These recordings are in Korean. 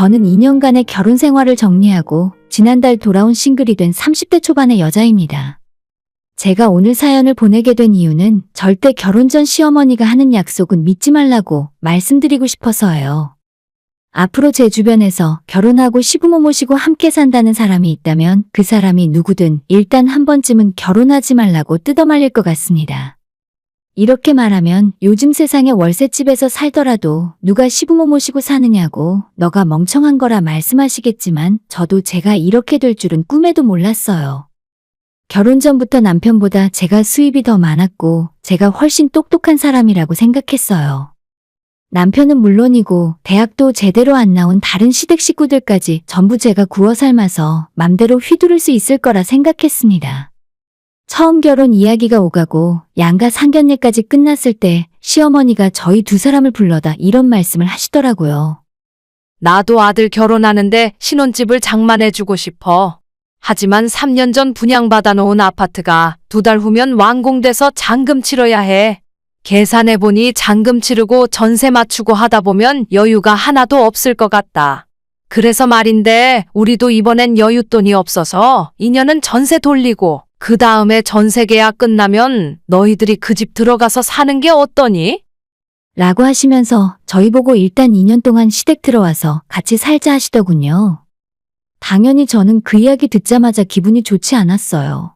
저는 2년간의 결혼 생활을 정리하고 지난달 돌아온 싱글이 된 30대 초반의 여자입니다. 제가 오늘 사연을 보내게 된 이유는 절대 결혼 전 시어머니가 하는 약속은 믿지 말라고 말씀드리고 싶어서예요. 앞으로 제 주변에서 결혼하고 시부모 모시고 함께 산다는 사람이 있다면 그 사람이 누구든 일단 한 번쯤은 결혼하지 말라고 뜯어말릴 것 같습니다. 이렇게 말하면 요즘 세상에 월세집에서 살더라도 누가 시부모 모시고 사느냐고 너가 멍청한 거라 말씀하시겠지만 저도 제가 이렇게 될 줄은 꿈에도 몰랐어요. 결혼 전부터 남편보다 제가 수입이 더 많았고 제가 훨씬 똑똑한 사람이라고 생각했어요. 남편은 물론이고 대학도 제대로 안 나온 다른 시댁 식구들까지 전부 제가 구워 삶아서 맘대로 휘두를 수 있을 거라 생각했습니다. 처음 결혼 이야기가 오가고 양가 상견례까지 끝났을 때 시어머니가 저희 두 사람을 불러다 이런 말씀을 하시더라고요. 나도 아들 결혼하는데 신혼집을 장만해주고 싶어. 하지만 3년 전 분양받아 놓은 아파트가 2달 후면 완공돼서 잔금 치러야 해. 계산해보니 잔금 치르고 전세 맞추고 하다 보면 여유가 하나도 없을 것 같다. 그래서 말인데 우리도 이번엔 여윳돈이 없어서 2년은 전세 돌리고 그 다음에 전세 계약 끝나면 너희들이 그 집 들어가서 사는 게 어떠니? 라고 하시면서 저희 보고 일단 2년 동안 시댁 들어와서 같이 살자 하시더군요. 당연히 저는 그 이야기 듣자마자 기분이 좋지 않았어요.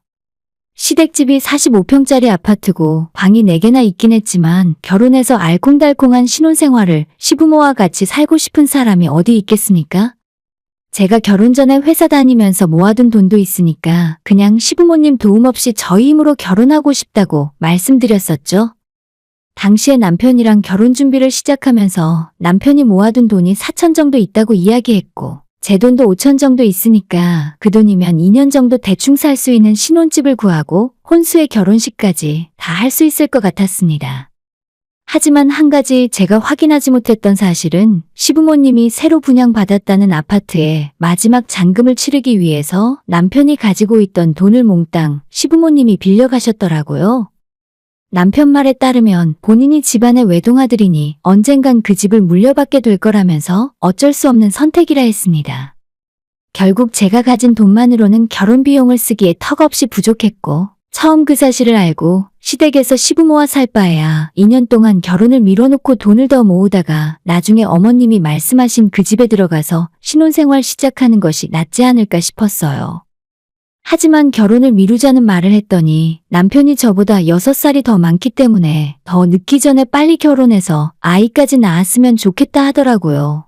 시댁집이 45평짜리 아파트고 방이 4개나 있긴 했지만 결혼해서 알콩달콩한 신혼생활을 시부모와 같이 살고 싶은 사람이 어디 있겠습니까? 제가 결혼 전에 회사 다니면서 모아둔 돈도 있으니까 그냥 시부모님 도움 없이 저희 힘으로 결혼하고 싶다고 말씀드렸었죠. 당시에 남편이랑 결혼 준비를 시작하면서 남편이 모아둔 돈이 4천 정도 있다고 이야기했고 제 돈도 5천 정도 있으니까 그 돈이면 2년 정도 대충 살 수 있는 신혼집을 구하고 혼수의 결혼식까지 다 할 수 있을 것 같았습니다. 하지만 한 가지 제가 확인하지 못했던 사실은 시부모님이 새로 분양받았다는 아파트에 마지막 잔금을 치르기 위해서 남편이 가지고 있던 돈을 몽땅 시부모님이 빌려가셨더라고요. 남편 말에 따르면 본인이 집안의 외동아들이니 언젠간 그 집을 물려받게 될 거라면서 어쩔 수 없는 선택이라 했습니다. 결국 제가 가진 돈만으로는 결혼 비용을 쓰기에 턱없이 부족했고 처음 그 사실을 알고 시댁에서 시부모와 살 바에야 2년 동안 결혼을 미뤄놓고 돈을 더 모으다가 나중에 어머님이 말씀하신 그 집에 들어가서 신혼생활 시작하는 것이 낫지 않을까 싶었어요. 하지만 결혼을 미루자는 말을 했더니 남편이 저보다 6살이 더 많기 때문에 더 늦기 전에 빨리 결혼해서 아이까지 낳았으면 좋겠다 하더라고요.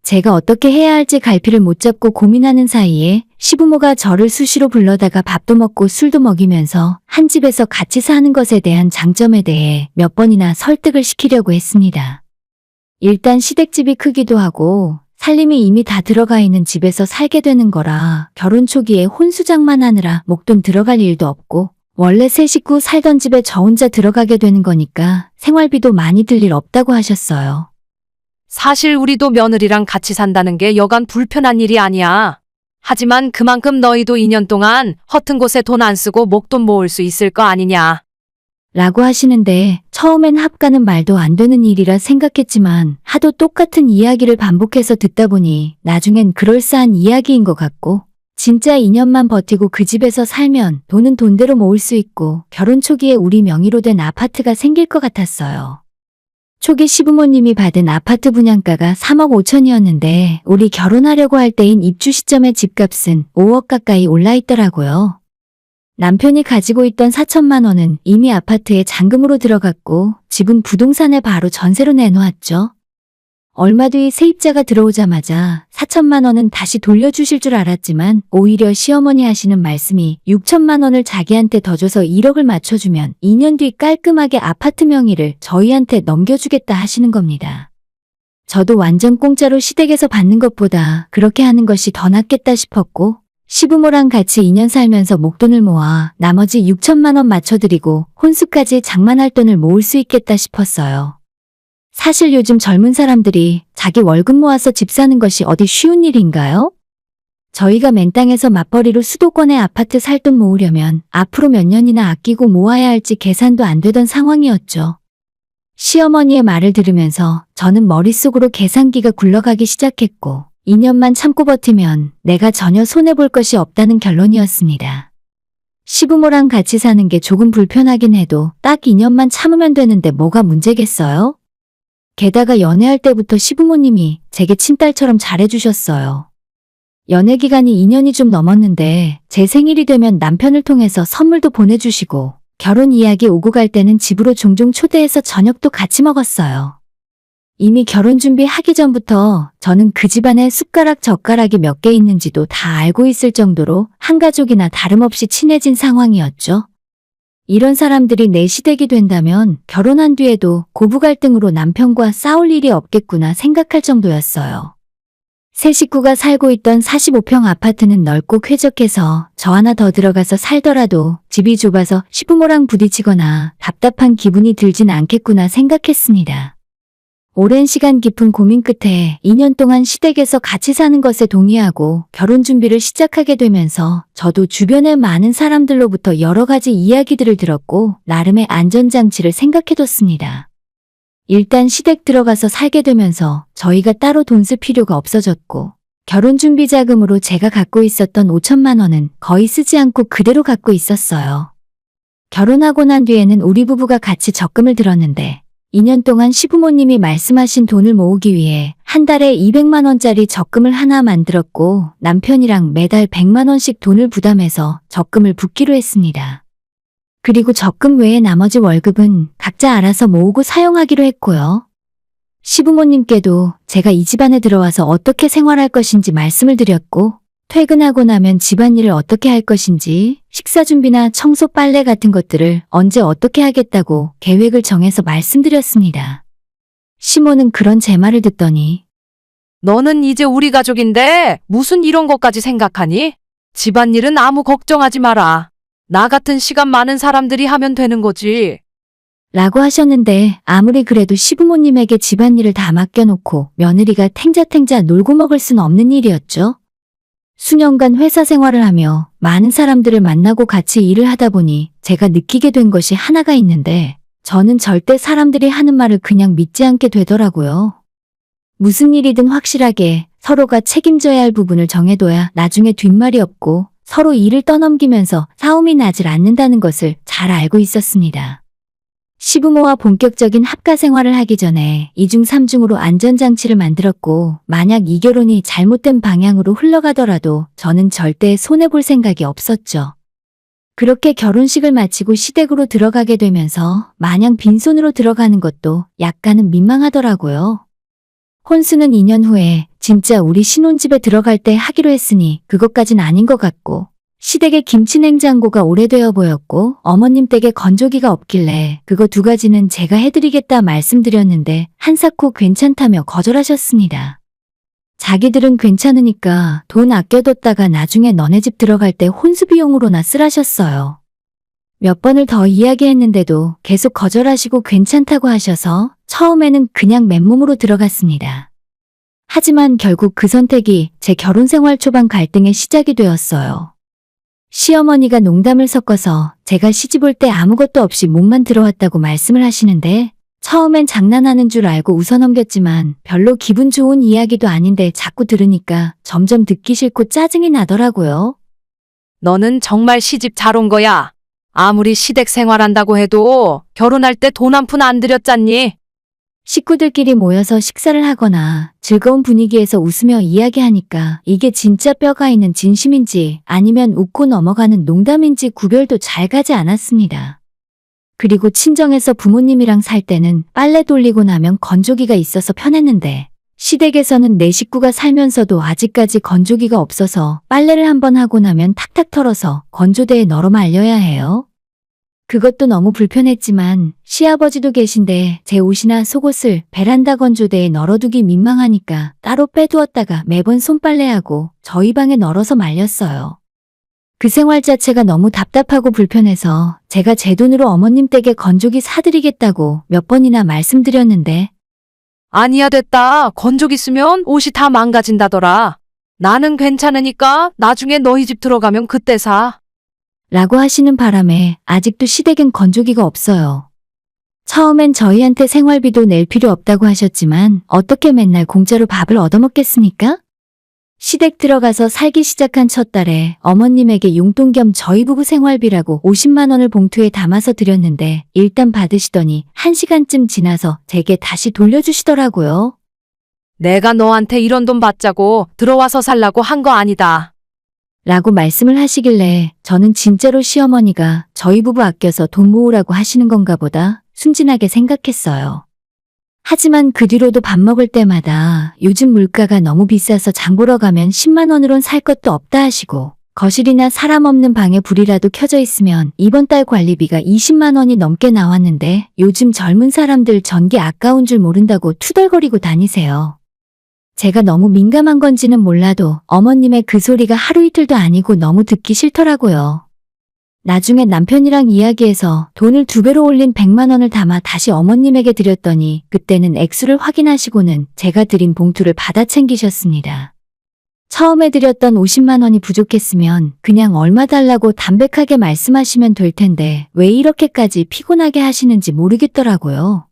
제가 어떻게 해야 할지 갈피를 못 잡고 고민하는 사이에 시부모가 저를 수시로 불러다가 밥도 먹고 술도 먹이면서 한 집에서 같이 사는 것에 대한 장점에 대해 몇 번이나 설득을 시키려고 했습니다. 일단 시댁집이 크기도 하고 살림이 이미 다 들어가 있는 집에서 살게 되는 거라 결혼 초기에 혼수장만 하느라 목돈 들어갈 일도 없고 원래 세 식구 살던 집에 저 혼자 들어가게 되는 거니까 생활비도 많이 들 일 없다고 하셨어요. 사실 우리도 며느리랑 같이 산다는 게 여간 불편한 일이 아니야. 하지만 그만큼 너희도 2년 동안 허튼 곳에 돈 안 쓰고 목돈 모을 수 있을 거 아니냐. 라고 하시는데 처음엔 합가는 말도 안 되는 일이라 생각했지만 하도 똑같은 이야기를 반복해서 듣다 보니 나중엔 그럴싸한 이야기인 것 같고 진짜 2년만 버티고 그 집에서 살면 돈은 돈대로 모을 수 있고 결혼 초기에 우리 명의로 된 아파트가 생길 것 같았어요. 초기 시부모님이 받은 아파트 분양가가 3억 5천이었는데 우리 결혼하려고 할 때인 입주 시점의 집값은 5억 가까이 올라 있더라고요. 남편이 가지고 있던 4천만 원은 이미 아파트에 잔금으로 들어갔고 집은 부동산에 바로 전세로 내놓았죠. 얼마 뒤 세입자가 들어오자마자 4천만 원은 다시 돌려주실 줄 알았지만 오히려 시어머니 하시는 말씀이 6천만 원을 자기한테 더 줘서 1억을 맞춰주면 2년 뒤 깔끔하게 아파트 명의를 저희한테 넘겨주겠다 하시는 겁니다. 저도 완전 공짜로 시댁에서 받는 것보다 그렇게 하는 것이 더 낫겠다 싶었고 시부모랑 같이 2년 살면서 목돈을 모아 나머지 6천만 원 맞춰드리고 혼수까지 장만할 돈을 모을 수 있겠다 싶었어요. 사실 요즘 젊은 사람들이 자기 월급 모아서 집 사는 것이 어디 쉬운 일인가요? 저희가 맨 땅에서 맞벌이로 수도권에 아파트 살 돈 모으려면 앞으로 몇 년이나 아끼고 모아야 할지 계산도 안 되던 상황이었죠. 시어머니의 말을 들으면서 저는 머릿속으로 계산기가 굴러가기 시작했고 2년만 참고 버티면 내가 전혀 손해볼 것이 없다는 결론이었습니다. 시부모랑 같이 사는 게 조금 불편하긴 해도 딱 2년만 참으면 되는데 뭐가 문제겠어요? 게다가 연애할 때부터 시부모님이 제게 친딸처럼 잘해주셨어요. 연애 기간이 2년이 좀 넘었는데 제 생일이 되면 남편을 통해서 선물도 보내주시고 결혼 이야기 오고 갈 때는 집으로 종종 초대해서 저녁도 같이 먹었어요. 이미 결혼 준비하기 전부터 저는 그 집안에 숟가락 젓가락이 몇 개 있는지도 다 알고 있을 정도로 한 가족이나 다름없이 친해진 상황이었죠. 이런 사람들이 내 시댁이 된다면 결혼한 뒤에도 고부 갈등으로 남편과 싸울 일이 없겠구나 생각할 정도였어요. 세 식구가 살고 있던 45평 아파트는 넓고 쾌적해서 저 하나 더 들어가서 살더라도 집이 좁아서 시부모랑 부딪히거나 답답한 기분이 들진 않겠구나 생각했습니다. 오랜 시간 깊은 고민 끝에 2년 동안 시댁에서 같이 사는 것에 동의하고 결혼 준비를 시작하게 되면서 저도 주변의 많은 사람들로부터 여러 가지 이야기들을 들었고 나름의 안전장치를 생각해뒀습니다. 일단 시댁 들어가서 살게 되면서 저희가 따로 돈 쓸 필요가 없어졌고 결혼 준비 자금으로 제가 갖고 있었던 5천만 원은 거의 쓰지 않고 그대로 갖고 있었어요. 결혼하고 난 뒤에는 우리 부부가 같이 적금을 들었는데 2년 동안 시부모님이 말씀하신 돈을 모으기 위해 한 달에 200만 원짜리 적금을 하나 만들었고 남편이랑 매달 100만 원씩 돈을 부담해서 적금을 붓기로 했습니다. 그리고 적금 외에 나머지 월급은 각자 알아서 모으고 사용하기로 했고요. 시부모님께도 제가 이 집안에 들어와서 어떻게 생활할 것인지 말씀을 드렸고 퇴근하고 나면 집안일을 어떻게 할 것인지 식사 준비나 청소 빨래 같은 것들을 언제 어떻게 하겠다고 계획을 정해서 말씀드렸습니다. 시모는 그런 제 말을 듣더니 너는 이제 우리 가족인데 무슨 이런 것까지 생각하니? 집안일은 아무 걱정하지 마라. 나 같은 시간 많은 사람들이 하면 되는 거지. 라고 하셨는데 아무리 그래도 시부모님에게 집안일을 다 맡겨놓고 며느리가 탱자탱자 놀고 먹을 순 없는 일이었죠. 수년간 회사 생활을 하며 많은 사람들을 만나고 같이 일을 하다 보니 제가 느끼게 된 것이 하나가 있는데 저는 절대 사람들이 하는 말을 그냥 믿지 않게 되더라고요. 무슨 일이든 확실하게 서로가 책임져야 할 부분을 정해둬야 나중에 뒷말이 없고 서로 일을 떠넘기면서 싸움이 나질 않는다는 것을 잘 알고 있었습니다. 시부모와 본격적인 합가 생활을 하기 전에 2중 3중으로 안전장치를 만들었고 만약 이 결혼이 잘못된 방향으로 흘러가더라도 저는 절대 손해볼 생각이 없었죠. 그렇게 결혼식을 마치고 시댁으로 들어가게 되면서 마냥 빈손으로 들어가는 것도 약간은 민망하더라고요. 혼수는 2년 후에 진짜 우리 신혼집에 들어갈 때 하기로 했으니 그것까진 아닌 것 같고 시댁에 김치냉장고가 오래되어 보였고 어머님 댁에 건조기가 없길래 그거 두 가지는 제가 해드리겠다 말씀드렸는데 한사코 괜찮다며 거절하셨습니다. 자기들은 괜찮으니까 돈 아껴뒀다가 나중에 너네 집 들어갈 때 혼수 비용으로나 쓰라셨어요. 몇 번을 더 이야기했는데도 계속 거절하시고 괜찮다고 하셔서 처음에는 그냥 맨몸으로 들어갔습니다. 하지만 결국 그 선택이 제 결혼 생활 초반 갈등의 시작이 되었어요. 시어머니가 농담을 섞어서 제가 시집 올 때 아무것도 없이 몸만 들어왔다고 말씀을 하시는데 처음엔 장난하는 줄 알고 웃어넘겼지만 별로 기분 좋은 이야기도 아닌데 자꾸 들으니까 점점 듣기 싫고 짜증이 나더라고요. 너는 정말 시집 잘 온 거야. 아무리 시댁 생활한다고 해도 결혼할 때 돈 한 푼 안 들였잖니? 식구들끼리 모여서 식사를 하거나 즐거운 분위기에서 웃으며 이야기하니까 이게 진짜 뼈가 있는 진심인지 아니면 웃고 넘어가는 농담인지 구별도 잘 가지 않았습니다. 그리고 친정에서 부모님이랑 살 때는 빨래 돌리고 나면 건조기가 있어서 편했는데 시댁에서는 내 식구가 살면서도 아직까지 건조기가 없어서 빨래를 한번 하고 나면 탁탁 털어서 건조대에 널어 말려야 해요. 그것도 너무 불편했지만 시아버지도 계신데 제 옷이나 속옷을 베란다 건조대에 널어두기 민망하니까 따로 빼두었다가 매번 손빨래하고 저희 방에 널어서 말렸어요. 그 생활 자체가 너무 답답하고 불편해서 제가 제 돈으로 어머님 댁에 건조기 사드리겠다고 몇 번이나 말씀드렸는데 아니야 됐다. 건조기 쓰면 옷이 다 망가진다더라. 나는 괜찮으니까 나중에 너희 집 들어가면 그때 사. 라고 하시는 바람에 아직도 시댁엔 건조기가 없어요. 처음엔 저희한테 생활비도 낼 필요 없다고 하셨지만 어떻게 맨날 공짜로 밥을 얻어먹겠습니까? 시댁 들어가서 살기 시작한 첫 달에 어머님에게 용돈 겸 저희 부부 생활비라고 50만 원을 봉투에 담아서 드렸는데 일단 받으시더니 1시간쯤 지나서 제게 다시 돌려주시더라고요. 내가 너한테 이런 돈 받자고 들어와서 살라고 한 거 아니다. 라고 말씀을 하시길래 저는 진짜로 시어머니가 저희 부부 아껴서 돈 모으라고 하시는 건가 보다 순진하게 생각했어요. 하지만 그 뒤로도 밥 먹을 때마다 요즘 물가가 너무 비싸서 장 보러 가면 10만 원으론 살 것도 없다 하시고 거실이나 사람 없는 방에 불이라도 켜져 있으면 이번 달 관리비가 20만 원이 넘게 나왔는데 요즘 젊은 사람들 전기 아까운 줄 모른다고 투덜거리고 다니세요. 제가 너무 민감한 건지는 몰라도 어머님의 그 소리가 하루 이틀도 아니고 너무 듣기 싫더라고요. 나중에 남편이랑 이야기해서 돈을 2배로 올린 100만 원을 담아 다시 어머님에게 드렸더니 그때는 액수를 확인하시고는 제가 드린 봉투를 받아 챙기셨습니다. 처음에 드렸던 50만 원이 부족했으면 그냥 얼마 달라고 담백하게 말씀하시면 될 텐데 왜 이렇게까지 피곤하게 하시는지 모르겠더라고요.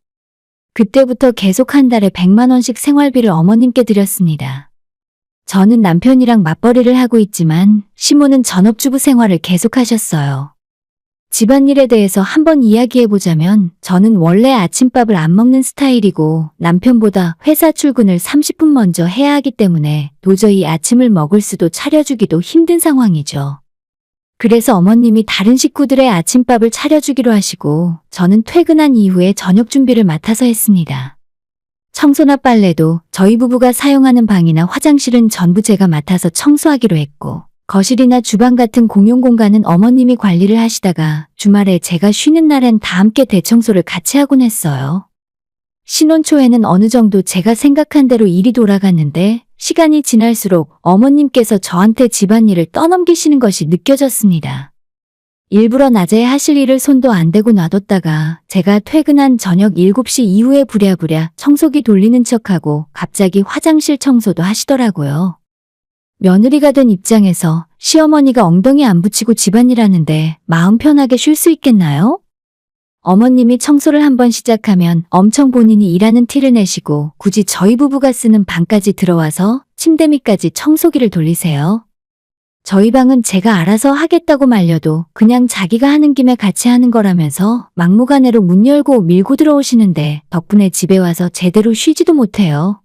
그때부터 계속 한 달에 100만 원씩 생활비를 어머님께 드렸습니다. 저는 남편이랑 맞벌이를 하고 있지만 시모는 전업주부 생활을 계속하셨어요. 집안일에 대해서 한번 이야기해보자면 저는 원래 아침밥을 안 먹는 스타일이고 남편보다 회사 출근을 30분 먼저 해야 하기 때문에 도저히 아침을 먹을 수도 차려주기도 힘든 상황이죠. 그래서 어머님이 다른 식구들의 아침밥을 차려주기로 하시고 저는 퇴근한 이후에 저녁 준비를 맡아서 했습니다. 청소나 빨래도 저희 부부가 사용하는 방이나 화장실은 전부 제가 맡아서 청소하기로 했고 거실이나 주방 같은 공용 공간은 어머님이 관리를 하시다가 주말에 제가 쉬는 날엔 다 함께 대청소를 같이 하곤 했어요. 신혼 초에는 어느 정도 제가 생각한 대로 일이 돌아갔는데 시간이 지날수록 어머님께서 저한테 집안일을 떠넘기시는 것이 느껴졌습니다. 일부러 낮에 하실 일을 손도 안 대고 놔뒀다가 제가 퇴근한 저녁 7시 이후에 부랴부랴 청소기 돌리는 척하고 갑자기 화장실 청소도 하시더라고요. 며느리가 된 입장에서 시어머니가 엉덩이 안 붙이고 집안일 하는데 마음 편하게 쉴 수 있겠나요? 어머님이 청소를 한번 시작하면 엄청 본인이 일하는 티를 내시고 굳이 저희 부부가 쓰는 방까지 들어와서 침대 밑까지 청소기를 돌리세요. 저희 방은 제가 알아서 하겠다고 말려도 그냥 자기가 하는 김에 같이 하는 거라면서 막무가내로 문 열고 밀고 들어오시는데 덕분에 집에 와서 제대로 쉬지도 못해요.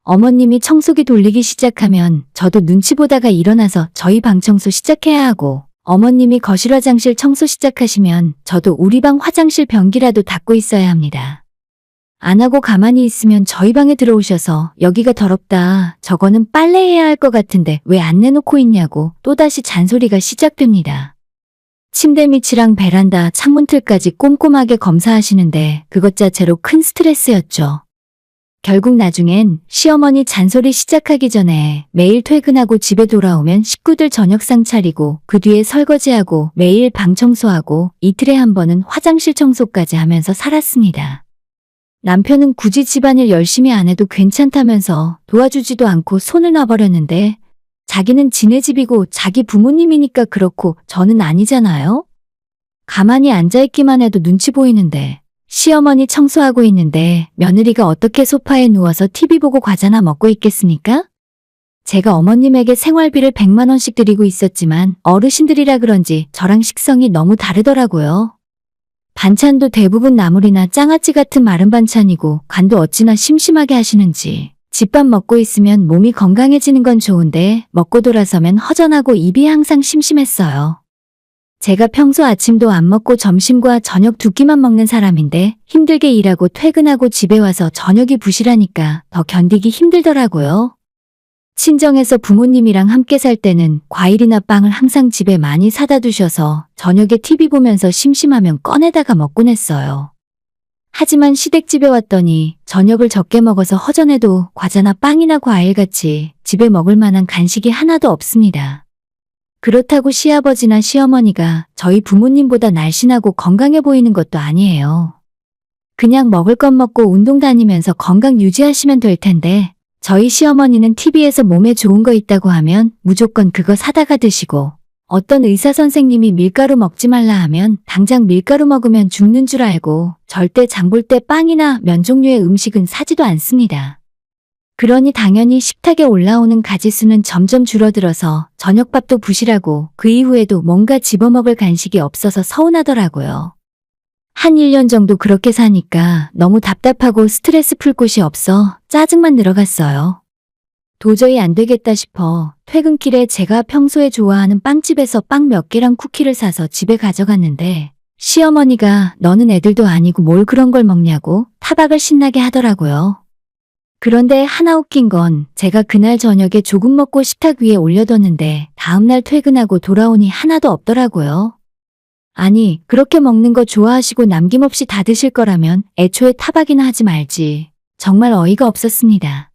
어머님이 청소기 돌리기 시작하면 저도 눈치 보다가 일어나서 저희 방 청소 시작해야 하고 어머님이 거실 화장실 청소 시작하시면 저도 우리 방 화장실 변기라도 닦고 있어야 합니다. 안 하고 가만히 있으면 저희 방에 들어오셔서 여기가 더럽다. 저거는 빨래해야 할 것 같은데 왜 안 내놓고 있냐고 또다시 잔소리가 시작됩니다. 침대 밑이랑 베란다, 창문틀까지 꼼꼼하게 검사하시는데 그것 자체로 큰 스트레스였죠. 결국 나중엔 시어머니 잔소리 시작하기 전에 매일 퇴근하고 집에 돌아오면 식구들 저녁상 차리고 그 뒤에 설거지하고 매일 방 청소하고 이틀에 한 번은 화장실 청소까지 하면서 살았습니다. 남편은 굳이 집안일 열심히 안 해도 괜찮다면서 도와주지도 않고 손을 놔버렸는데 자기는 지네 집이고 자기 부모님이니까 그렇고 저는 아니잖아요? 가만히 앉아있기만 해도 눈치 보이는데 시어머니 청소하고 있는데 며느리가 어떻게 소파에 누워서 TV 보고 과자나 먹고 있겠습니까? 제가 어머님에게 생활비를 100만 원씩 드리고 있었지만 어르신들이라 그런지 저랑 식성이 너무 다르더라고요. 반찬도 대부분 나물이나 장아찌 같은 마른 반찬이고 간도 어찌나 심심하게 하시는지 집밥 먹고 있으면 몸이 건강해지는 건 좋은데 먹고 돌아서면 허전하고 입이 항상 심심했어요. 제가 평소 아침도 안 먹고 점심과 저녁 2끼만 먹는 사람인데 힘들게 일하고 퇴근하고 집에 와서 저녁이 부실하니까 더 견디기 힘들더라고요. 친정에서 부모님이랑 함께 살 때는 과일이나 빵을 항상 집에 많이 사다 두셔서 저녁에 TV 보면서 심심하면 꺼내다가 먹곤 했어요. 하지만 시댁집에 왔더니 저녁을 적게 먹어서 허전해도 과자나 빵이나 과일같이 집에 먹을 만한 간식이 하나도 없습니다. 그렇다고 시아버지나 시어머니가 저희 부모님보다 날씬하고 건강해 보이는 것도 아니에요. 그냥 먹을 것 먹고 운동 다니면서 건강 유지하시면 될 텐데 저희 시어머니는 TV에서 몸에 좋은 거 있다고 하면 무조건 그거 사다가 드시고 어떤 의사 선생님이 밀가루 먹지 말라 하면 당장 밀가루 먹으면 죽는 줄 알고 절대 장볼 때 빵이나 면 종류의 음식은 사지도 않습니다. 그러니 당연히 식탁에 올라오는 가지수는 점점 줄어들어서 저녁밥도 부실하고 그 이후에도 뭔가 집어먹을 간식이 없어서 서운하더라고요. 한 1년 정도 그렇게 사니까 너무 답답하고 스트레스 풀 곳이 없어 짜증만 늘어갔어요. 도저히 안 되겠다 싶어 퇴근길에 제가 평소에 좋아하는 빵집에서 빵 몇 개랑 쿠키를 사서 집에 가져갔는데 시어머니가 너는 애들도 아니고 뭘 그런 걸 먹냐고 타박을 신나게 하더라고요. 그런데 하나 웃긴 건 제가 그날 저녁에 조금 먹고 식탁 위에 올려뒀는데 다음날 퇴근하고 돌아오니 하나도 없더라고요. 아니, 그렇게 먹는 거 좋아하시고 남김없이 다 드실 거라면 애초에 타박이나 하지 말지. 정말 어이가 없었습니다.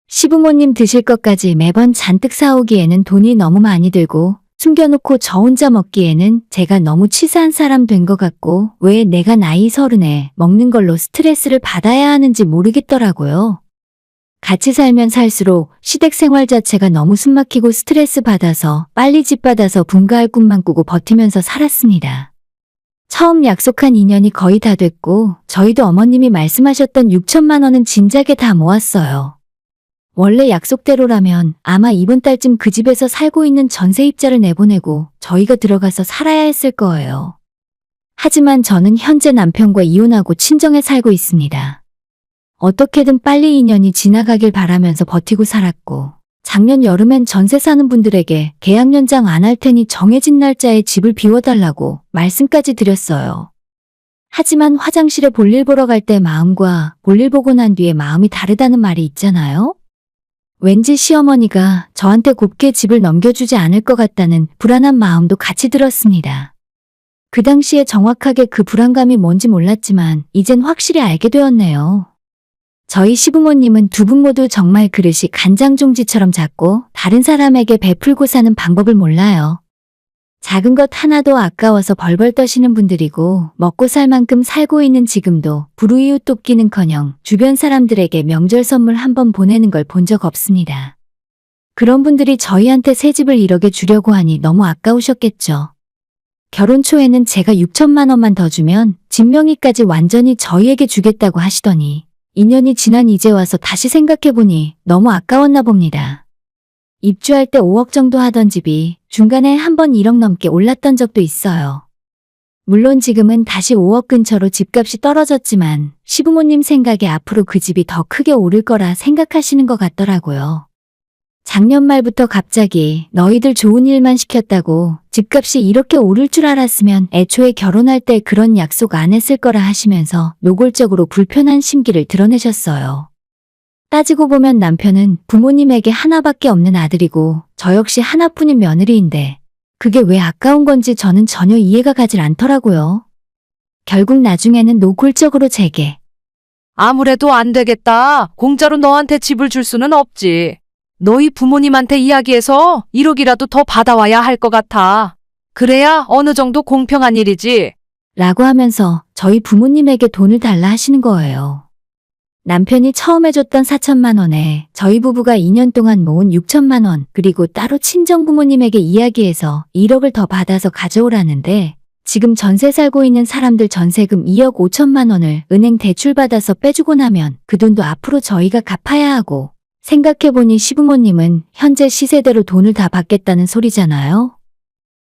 시부모님 드실 것까지 매번 잔뜩 사오기에는 돈이 너무 많이 들고 숨겨놓고 저 혼자 먹기에는 제가 너무 치사한 사람 된 것 같고 왜 내가 나이 30에 먹는 걸로 스트레스를 받아야 하는지 모르겠더라고요. 같이 살면 살수록 시댁 생활 자체가 너무 숨막히고 스트레스 받아서 빨리 집 받아서 분가할 꿈만 꾸고 버티면서 살았습니다. 처음 약속한 인연이 거의 다 됐고 저희도 어머님이 말씀하셨던 6천만 원은 진작에 다 모았어요. 원래 약속대로라면 아마 이번 달쯤 그 집에서 살고 있는 전세입자를 내보내고 저희가 들어가서 살아야 했을 거예요. 하지만 저는 현재 남편과 이혼하고 친정에 살고 있습니다. 어떻게든 빨리 인연이 지나가길 바라면서 버티고 살았고 작년 여름엔 전세 사는 분들에게 계약 연장 안 할 테니 정해진 날짜에 집을 비워달라고 말씀까지 드렸어요. 하지만 화장실에 볼일 보러 갈 때 마음과 볼일 보고 난 뒤에 마음이 다르다는 말이 있잖아요? 왠지 시어머니가 저한테 곱게 집을 넘겨주지 않을 것 같다는 불안한 마음도 같이 들었습니다. 그 당시에 정확하게 그 불안감이 뭔지 몰랐지만 이젠 확실히 알게 되었네요. 저희 시부모님은 두 분 모두 정말 그릇이 간장종지처럼 작고 다른 사람에게 베풀고 사는 방법을 몰라요. 작은 것 하나도 아까워서 벌벌 떠시는 분들이고 먹고 살 만큼 살고 있는 지금도 불우이웃 돕기는커녕 주변 사람들에게 명절 선물 한 번 보내는 걸 본 적 없습니다. 그런 분들이 저희한테 새 집을 1억에 주려고 하니 너무 아까우셨겠죠. 결혼 초에는 제가 6천만 원만 더 주면 집 명의까지 완전히 저희에게 주겠다고 하시더니 2년이 지난 이제 와서 다시 생각해보니 너무 아까웠나 봅니다. 입주할 때 5억 정도 하던 집이 중간에 한 번 1억 넘게 올랐던 적도 있어요. 물론 지금은 다시 5억 근처로 집값이 떨어졌지만 시부모님 생각에 앞으로 그 집이 더 크게 오를 거라 생각하시는 것 같더라고요. 작년 말부터 갑자기 너희들 좋은 일만 시켰다고 집값이 이렇게 오를 줄 알았으면 애초에 결혼할 때 그런 약속 안 했을 거라 하시면서 노골적으로 불편한 심기를 드러내셨어요. 따지고 보면 남편은 부모님에게 하나밖에 없는 아들이고 저 역시 하나뿐인 며느리인데 그게 왜 아까운 건지 저는 전혀 이해가 가질 않더라고요. 결국 나중에는 노골적으로 제게 아무래도 안 되겠다. 공짜로 너한테 집을 줄 수는 없지. 너희 부모님한테 이야기해서 1억이라도 더 받아와야 할 것 같아. 그래야 어느 정도 공평한 일이지. 라고 하면서 저희 부모님에게 돈을 달라 하시는 거예요. 남편이 처음 해줬던 4천만 원에 저희 부부가 2년 동안 모은 6천만 원 그리고 따로 친정부모님에게 이야기해서 1억을 더 받아서 가져오라는데 지금 전세 살고 있는 사람들 전세금 2억 5천만 원을 은행 대출받아서 빼주고 나면 그 돈도 앞으로 저희가 갚아야 하고 생각해보니 시부모님은 현재 시세대로 돈을 다 받겠다는 소리잖아요.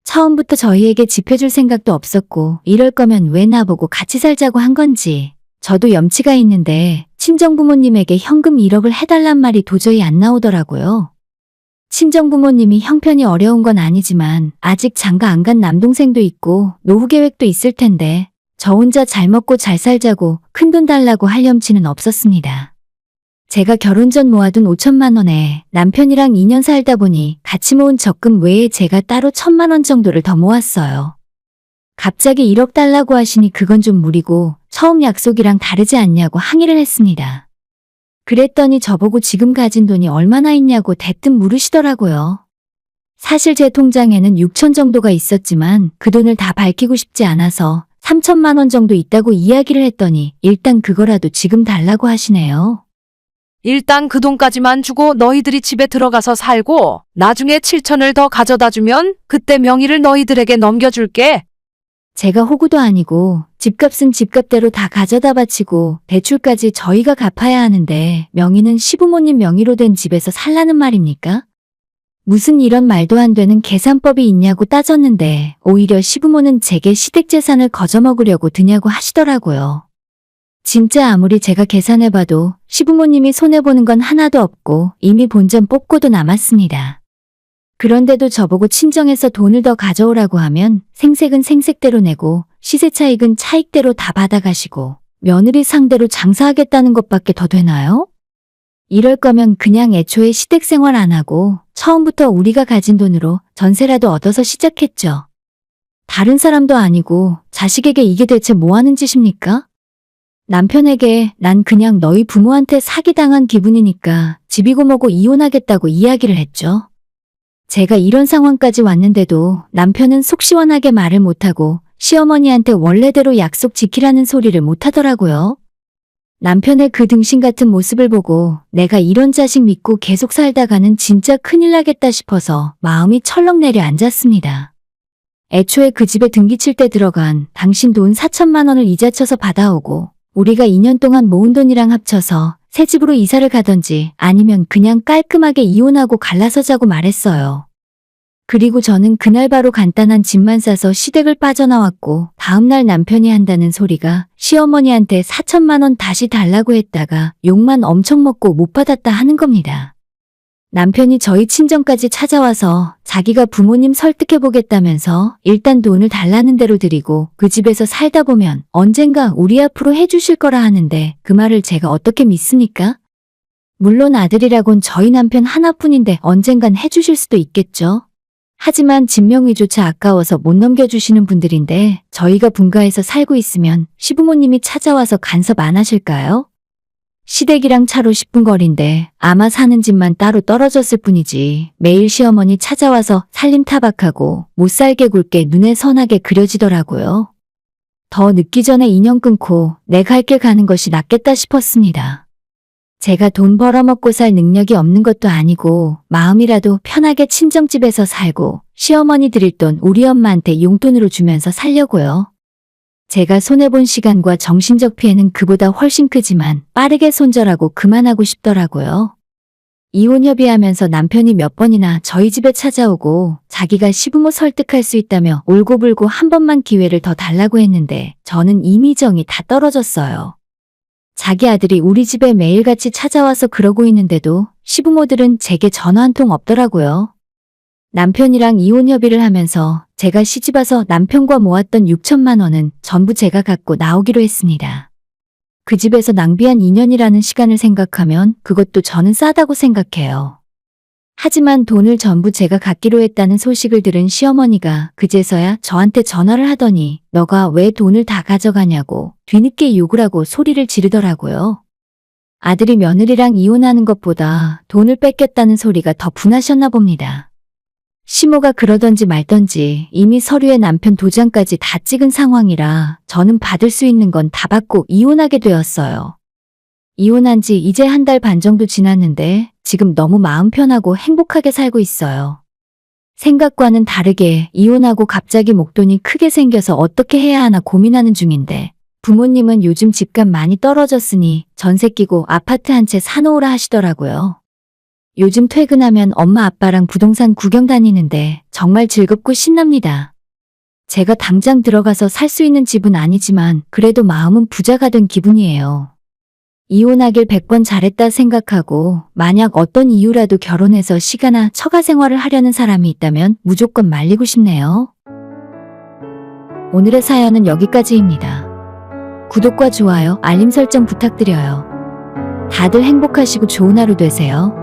처음부터 저희에게 집 해줄 생각도 없었고 이럴 거면 왜 나보고 같이 살자고 한 건지 저도 염치가 있는데 친정부모님에게 현금 1억을 해달란 말이 도저히 안 나오더라고요. 친정부모님이 형편이 어려운 건 아니지만 아직 장가 안 간 남동생도 있고 노후 계획도 있을 텐데 저 혼자 잘 먹고 잘 살자고 큰돈 달라고 할 염치는 없었습니다. 제가 결혼 전 모아둔 5천만 원에 남편이랑 2년 살다 보니 같이 모은 적금 외에 제가 따로 1천만 원 정도를 더 모았어요. 갑자기 1억 달라고 하시니 그건 좀 무리고 처음 약속이랑 다르지 않냐고 항의를 했습니다. 그랬더니 저보고 지금 가진 돈이 얼마나 있냐고 대뜸 물으시더라고요. 사실 제 통장에는 6천 정도가 있었지만 그 돈을 다 밝히고 싶지 않아서 3천만 원 정도 있다고 이야기를 했더니 일단 그거라도 지금 달라고 하시네요. 일단 그 돈까지만 주고 너희들이 집에 들어가서 살고 나중에 7천을 더 가져다 주면 그때 명의를 너희들에게 넘겨줄게. 제가 호구도 아니고 집값은 집값대로 다 가져다 바치고 대출까지 저희가 갚아야 하는데 명의는 시부모님 명의로 된 집에서 살라는 말입니까? 무슨 이런 말도 안 되는 계산법이 있냐고 따졌는데 오히려 시부모는 제게 시댁재산을 거저먹으려고 드냐고 하시더라고요. 진짜 아무리 제가 계산해봐도 시부모님이 손해보는 건 하나도 없고 이미 본전 뽑고도 남았습니다. 그런데도 저보고 친정에서 돈을 더 가져오라고 하면 생색은 생색대로 내고 시세 차익은 차익대로 다 받아가시고 며느리 상대로 장사하겠다는 것밖에 더 되나요? 이럴 거면 그냥 애초에 시댁 생활 안 하고 처음부터 우리가 가진 돈으로 전세라도 얻어서 시작했죠. 다른 사람도 아니고 자식에게 이게 대체 뭐 하는 짓입니까? 남편에게 난 그냥 너희 부모한테 사기당한 기분이니까 집이고 뭐고 이혼하겠다고 이야기를 했죠. 제가 이런 상황까지 왔는데도 남편은 속 시원하게 말을 못하고 시어머니한테 원래대로 약속 지키라는 소리를 못하더라고요. 남편의 그 등신 같은 모습을 보고 내가 이런 자식 믿고 계속 살다가는 진짜 큰일 나겠다 싶어서 마음이 철렁 내려앉았습니다. 애초에 그 집에 등기칠 때 들어간 당신 돈 4천만 원을 이자 쳐서 받아오고 우리가 2년 동안 모은 돈이랑 합쳐서 새 집으로 이사를 가던지 아니면 그냥 깔끔하게 이혼하고 갈라서 자고 말했어요. 그리고 저는 그날 바로 간단한 짐만 싸서 시댁을 빠져나왔고 다음날 남편이 한다는 소리가 시어머니한테 4천만 원 다시 달라고 했다가 욕만 엄청 먹고 못 받았다 하는 겁니다. 남편이 저희 친정까지 찾아와서 자기가 부모님 설득해보겠다면서 일단 돈을 달라는 대로 드리고 그 집에서 살다 보면 언젠가 우리 앞으로 해주실 거라 하는데 그 말을 제가 어떻게 믿습니까? 물론 아들이라곤 저희 남편 하나뿐인데 언젠간 해주실 수도 있겠죠. 하지만 진명의조차 아까워서 못 넘겨주시는 분들인데 저희가 분가해서 살고 있으면 시부모님이 찾아와서 간섭 안 하실까요? 시댁이랑 차로 10분 거리인데 아마 사는 집만 따로 떨어졌을 뿐이지 매일 시어머니 찾아와서 살림 타박하고 못 살게 굴게 눈에 선하게 그려지더라고요. 더 늦기 전에 인연 끊고 내 갈 길 가는 것이 낫겠다 싶었습니다. 제가 돈 벌어먹고 살 능력이 없는 것도 아니고 마음이라도 편하게 친정집에서 살고 시어머니 드릴 돈 우리 엄마한테 용돈으로 주면서 살려고요. 제가 손해본 시간과 정신적 피해는 그보다 훨씬 크지만 빠르게 손절하고 그만하고 싶더라고요. 이혼 협의하면서 남편이 몇 번이나 저희 집에 찾아오고 자기가 시부모 설득할 수 있다며 울고불고 한 번만 기회를 더 달라고 했는데 저는 이미 정이 다 떨어졌어요. 자기 아들이 우리 집에 매일같이 찾아와서 그러고 있는데도 시부모들은 제게 전화 한 통 없더라고요. 남편이랑 이혼 협의를 하면서 제가 시집와서 남편과 모았던 6천만 원은 전부 제가 갖고 나오기로 했습니다. 그 집에서 낭비한 2년이라는 시간을 생각하면 그것도 저는 싸다고 생각해요. 하지만 돈을 전부 제가 갖기로 했다는 소식을 들은 시어머니가 그제서야 저한테 전화를 하더니 너가 왜 돈을 다 가져가냐고 뒤늦게 욕을 하고 소리를 지르더라고요. 아들이 며느리랑 이혼하는 것보다 돈을 뺏겼다는 소리가 더 분하셨나 봅니다. 시모가 그러던지 말던지 이미 서류에 남편 도장까지 다 찍은 상황이라 저는 받을 수 있는 건 다 받고 이혼하게 되었어요. 이혼한 지 이제 1달 반 정도 지났는데 지금 너무 마음 편하고 행복하게 살고 있어요. 생각과는 다르게 이혼하고 갑자기 목돈이 크게 생겨서 어떻게 해야 하나 고민하는 중인데 부모님은 요즘 집값 많이 떨어졌으니 전세 끼고 아파트 한 채 사놓으라 하시더라고요. 요즘 퇴근하면 엄마 아빠랑 부동산 구경 다니는데 정말 즐겁고 신납니다. 제가 당장 들어가서 살 수 있는 집은 아니지만 그래도 마음은 부자가 된 기분이에요. 이혼하길 100번 잘했다 생각하고 만약 어떤 이유라도 결혼해서 시가나 처가 생활을 하려는 사람이 있다면 무조건 말리고 싶네요. 오늘의 사연은 여기까지입니다. 구독과 좋아요, 알림 설정 부탁드려요. 다들 행복하시고 좋은 하루 되세요.